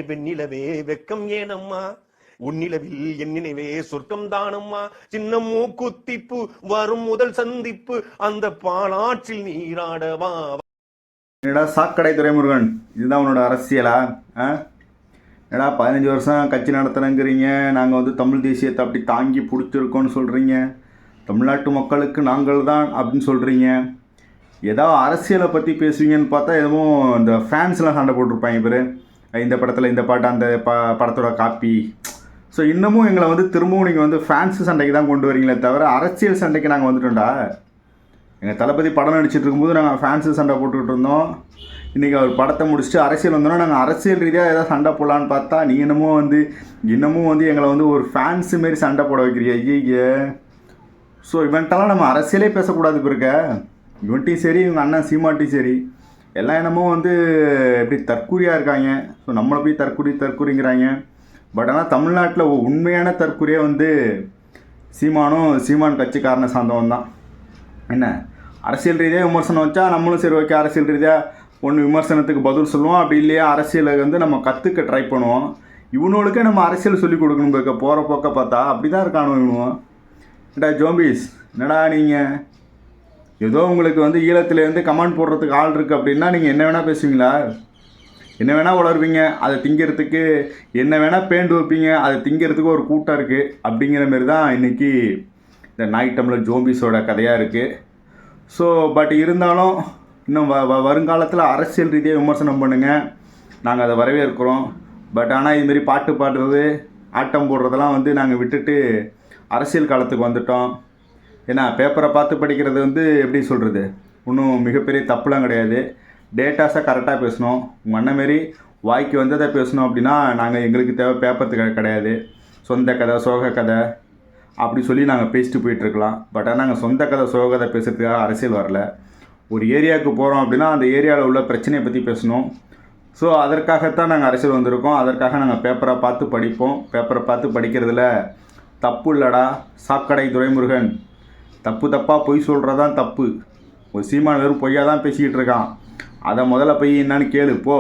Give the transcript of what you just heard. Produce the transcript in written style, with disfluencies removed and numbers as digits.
வெண்ணிலவே வெக்கம் ஏனம்மா உன்னிலவில் என் நினைவே சொர்க்கம் தானம்மா சின்ன மூக்குத்திப்பு வரும் முதல் சந்திப்பு அந்த பாலாற்றில் நீராடவா. என்னடா சாக்கடை துரைமுருகன், இதுதான் உன்னோட அரசியலா? என்னடா 15 வருஷம் கட்சி நடத்துகிறேங்கிறீங்க, நாங்கள் வந்து தமிழ் தேசியத்தை அப்படி தாங்கி பிடிச்சிருக்கோன்னு சொல்கிறீங்க, தமிழ்நாட்டு மக்களுக்கு நாங்கள் தான் அப்படின்னு சொல்கிறீங்க. ஏதாவது அரசியலை பற்றி பேசுவீங்கன்னு பார்த்தா எதுவும் இந்த ஃபேன்ஸ்லாம் சண்டை போட்டிருப்பாங்க பேர், இந்த படத்தில் இந்த பாட்டு அந்த படத்தோட காப்பி. ஸோ இன்னமும் எங்களை வந்து திரும்பவும் நீங்கள் வந்து ஃபேன்ஸு சண்டைக்கு தான் கொண்டு வரீங்களே தவிர அரசியல் சண்டைக்கு நாங்கள் வந்துட்டோம்டா. எங்கள் தளபதி படம் நடிச்சிட்டு இருக்கும்போது நாங்கள் ஃபேன்ஸு சண்டை போட்டுக்கிட்டு இருந்தோம். இன்றைக்கி அவர் படத்தை முடிச்சுட்டு அரசியல் வந்தோன்னா நாங்கள் அரசியல் ரீதியாக ஏதாவது சண்டை போடலான்னு பார்த்தா நீ இன்னமும் வந்து எங்களை வந்து ஒரு ஃபேன்ஸு மாரி சண்டை போட வைக்கிறியா? ஐயே. ஸோ இவன்ட்டெல்லாம் நம்ம அரசியலே பேசக்கூடாது இப்போ இருக்க. இவன்ட்டையும் சரி இவங்க அண்ணன் சீமாட்டையும் சரி எல்லாம் என்னமோ வந்து எப்படி தற்கூரியாக இருக்காங்க. ஸோ நம்மளை போய் தற்கூரிங்கிறாங்க. பட் ஆனால் தமிழ்நாட்டில் உண்மையான தற்கூரியே வந்து சீமான் கட்சிக்காரனை சார்ந்தவன் தான். என்ன அரசியல் ரீதியாக விமர்சனம் வச்சா நம்மளும் சரி ஓகே அரசியல் ரீதியாக ஒன்று விமர்சனத்துக்கு பதில் சொல்லுவோம், அப்படி இல்லையா அரசியலை வந்து நம்ம கற்றுக்க ட்ரை பண்ணுவோம். இவனுங்களுக்கே நம்ம அரசியல் சொல்லிக் கொடுக்கணும் இருக்க போகிற போக்க பார்த்தா அப்படி தான் இருக்கானு இவனுவோம். ஏடா ஜோம்பிஸ், என்னடா நீங்கள் ஏதோ உங்களுக்கு வந்து ஈழத்துலேருந்து கமெண்ட் போடுறதுக்கு ஆள் இருக்குது அப்படின்னா நீங்கள் என்ன வேணால் பேசுவீங்களா? என்ன வேணால் வளருவீங்க, அதை திங்கிறதுக்கு என்ன வேணால் பேண்டு வைப்பீங்க, அதை திங்கிறதுக்கு ஒரு கூட்டம் இருக்குது. அப்படிங்கிற மாரி தான் இன்றைக்கி இந்த நாய் தமிழர் ஜோம்பிஸோட கதையாக இருக்குது. ஸோ பட் இருந்தாலும் இன்னும் வருங்காலத்தில் அரசியல் ரீதியாக விமர்சனம் பண்ணுங்கள், நாங்கள் அதை வரவேற்கிறோம். பட் ஆனால் இதுமாரி பாட்டு பாடுறது ஆட்டம் போடுறதெல்லாம் வந்து நாங்கள் விட்டுட்டு அரசியல் காலத்துக்கு வந்துட்டோம். ஏன்னா பேப்பரை பார்த்து படிக்கிறது வந்து எப்படி சொல்கிறது, இன்னும் மிகப்பெரிய தப்புலாம் கிடையாது. டேட்டாஸை கரெக்டாக பேசணும். உங்கள் அண்ணன் மாரி வாய்க்கு வந்ததை பேசணும் அப்படின்னா எங்களுக்கு தேவை பேப்பருக்கு கிடையாது. சொந்த கதை சோக கதை அப்படி சொல்லி நாங்கள் பேசிட்டு போயிட்டுருக்கலாம். பட் ஆனால் நாங்கள் சொந்த கதை சோக கதை பேசுகிறதுக்காக அரசியல் வரல. ஒரு ஏரியாவுக்கு போகிறோம் அப்படின்னா அந்த ஏரியாவில் உள்ள பிரச்சனையை பற்றி பேசணும். ஸோ அதற்காகத்தான் நாங்கள் அரசியல் வந்திருக்கோம். அதற்காக நாங்கள் பேப்பரை பார்த்து படிப்போம். பேப்பரை பார்த்து படிக்கிறதுல தப்பு இல்லைடா சாக்கடை துரைமுருகன். தப்பாக பொய் சொல்கிறதான் தப்பு. ஒரு சீமான் வெறும் பொய்யாக தான் பேசிக்கிட்டு இருக்கான். அதை முதல்ல போய் என்னன்னு கேளு போ.